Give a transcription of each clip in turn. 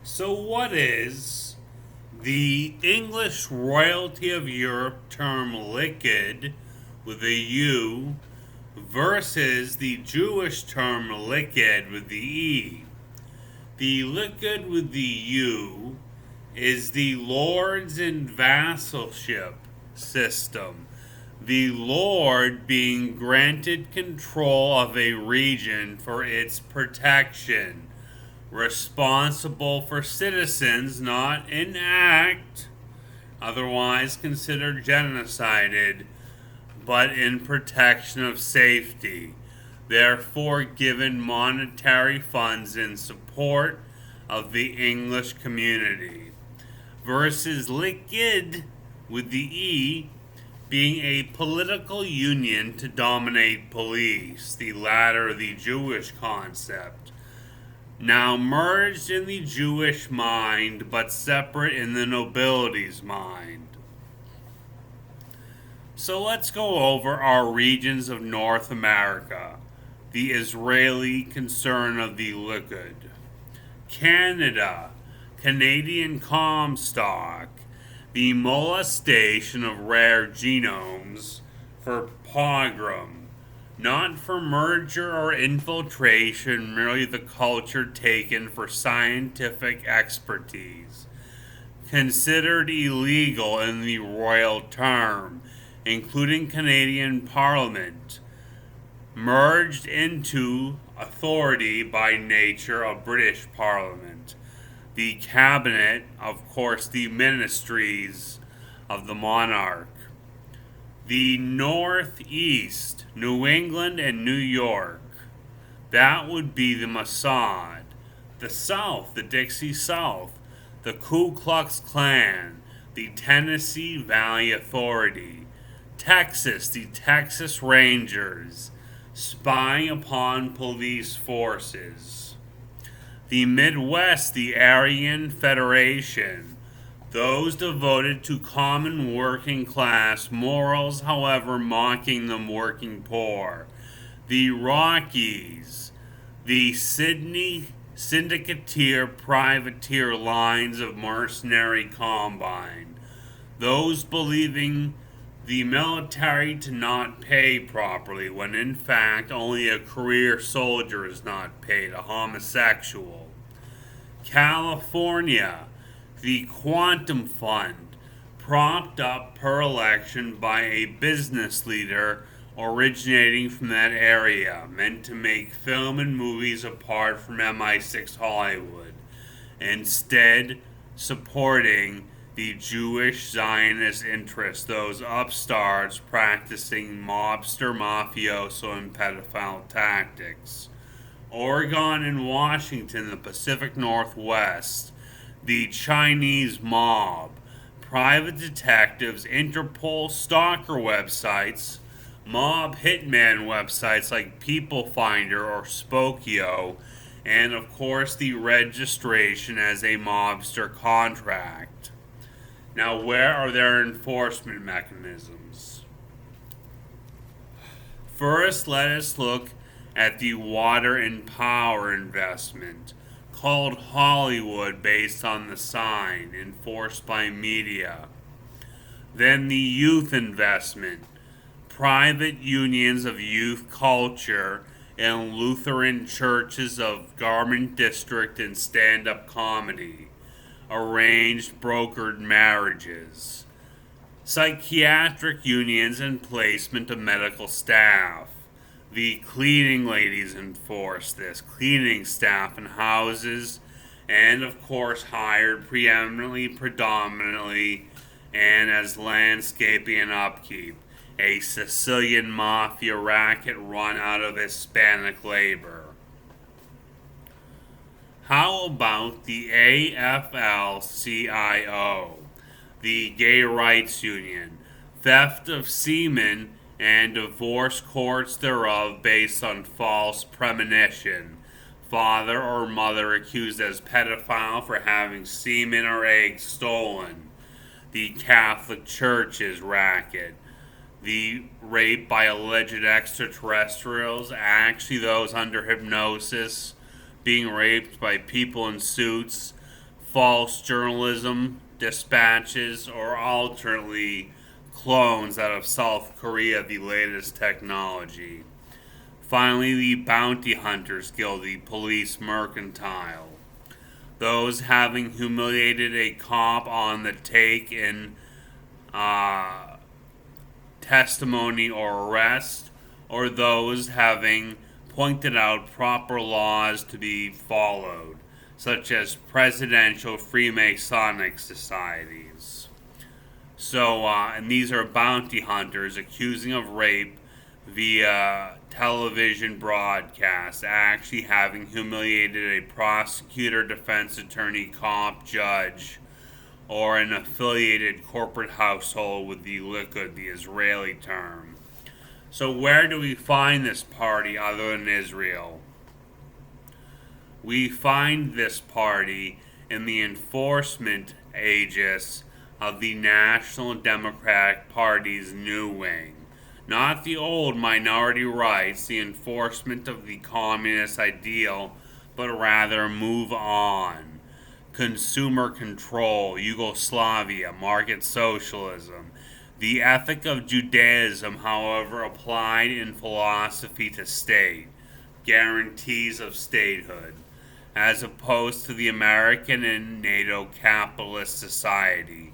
So, what is the English royalty of Europe term Likud with a U versus the Jewish term Likud with the E? The Likud with the U is the lords and vassalship system. The lord being granted control of a region for its protection, responsible for citizens not in act, otherwise considered genocided, but in protection of safety, therefore given monetary funds in support of the English community, versus Likud with the E being a political union to dominate police, the latter the Jewish concept, now merged in the Jewish mind but separate in the nobility's mind. So let's go over our regions of North America, the Israeli concern of the Likud. Canada, Canadian Comstock, the molestation of rare genomes for pogrom, not for merger or infiltration, merely the culture taken for scientific expertise. Considered illegal in the royal term, including Canadian Parliament, merged into authority by nature of British Parliament. The cabinet, of course, the ministries of the monarch. The Northeast, New England and New York, that would be the Mossad. The South, the Dixie South, the Ku Klux Klan, the Tennessee Valley Authority. Texas, the Texas Rangers, spying upon police forces. The Midwest, the Aryan Federation, those devoted to common working class morals, however, mocking the working poor. The Rockies, the Sydney syndicateer privateer lines of mercenary combine, those believing the military to not pay properly when in fact only a career soldier is not paid, a homosexual. California, the Quantum Fund, propped up per election by a business leader originating from that area, meant to make film and movies apart from MI6 Hollywood, instead supporting the Jewish Zionist interests, those upstarts practicing mobster, mafioso, and pedophile tactics. Oregon and Washington, the Pacific Northwest, the Chinese mob, private detectives, Interpol stalker websites, mob hitman websites like People Finder or Spokio, and of course the registration as a mobster contract. Now, where are their enforcement mechanisms? First, let us look at the water and power investment, called Hollywood based on the sign, enforced by media. Then the youth investment, private unions of youth culture and Lutheran churches of Garment District and stand-up comedy. Arranged brokered marriages, psychiatric unions and placement of medical staff. The cleaning ladies enforce this, cleaning staff in houses, and of course hired predominantly, and as landscaping and upkeep, a Sicilian mafia racket run out of Hispanic labor. How about the AFL-CIO, the Gay Rights Union, theft of semen and divorce courts thereof based on false premonition, father or mother accused as pedophile for having semen or eggs stolen, the Catholic Church's racket, the rape by alleged extraterrestrials, actually those under hypnosis, being raped by people in suits, false journalism, dispatches, or alternately clones out of South Korea, the latest technology. Finally, the Bounty Hunters Guild, the police mercantile. Those having humiliated a cop on the take in testimony or arrest, or those having pointed out proper laws to be followed, such as presidential Freemasonic societies. And these are bounty hunters accusing of rape via television broadcast, actually having humiliated a prosecutor, defense attorney, cop, judge, or an affiliated corporate household with the Likud, the Israeli term. So where do we find this party other than Israel? We find this party in the enforcement aegis of the National Democratic Party's new wing. Not the old minority rights, the enforcement of the communist ideal, but rather move on. Consumer control, Yugoslavia, market socialism. The ethic of Judaism, however, applied in philosophy to state. Guarantees of statehood, as opposed to the American and NATO capitalist society.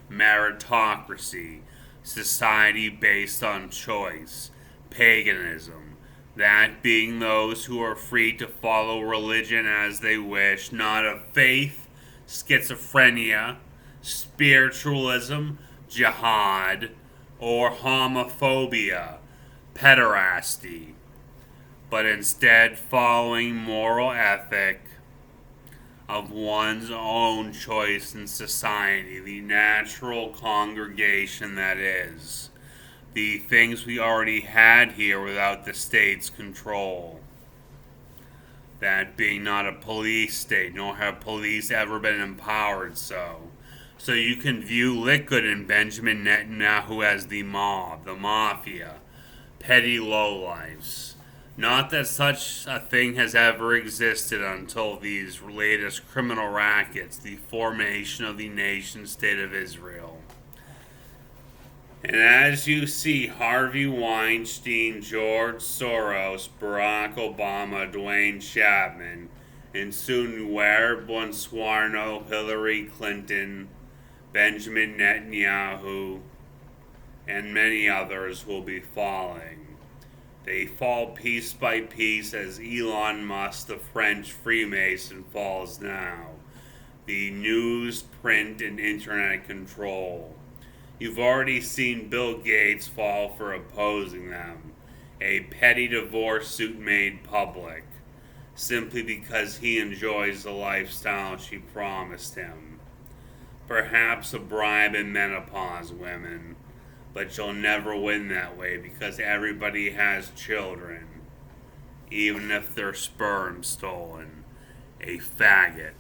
Meritocracy, society based on choice. Paganism, that being those who are free to follow religion as they wish, not of faith. Schizophrenia, spiritualism, jihad, or homophobia, pederasty, but instead following moral ethic of one's own choice in society, the natural congregation that is, the things we already had here without the state's control. That being not a police state, nor have police ever been empowered so. So you can view Likud and Benjamin Netanyahu as the mob, the mafia, petty lowlifes. Not that such a thing has ever existed until these latest criminal rackets, the formation of the nation-state of Israel. And as you see, Harvey Weinstein, George Soros, Barack Obama, Dwayne Chapman, and soon Jair Bolsonaro, Hillary Clinton, Benjamin Netanyahu, and many others will be falling. They fall piece by piece as Elon Musk, the French Freemason, falls now. The news, print, and internet control. You've already seen Bill Gates fall for opposing them. A petty divorce suit made public, simply because he enjoys the lifestyle she promised him. Perhaps a bribe in menopause women, but you'll never win that way because everybody has children, even if their sperm's stolen. A faggot.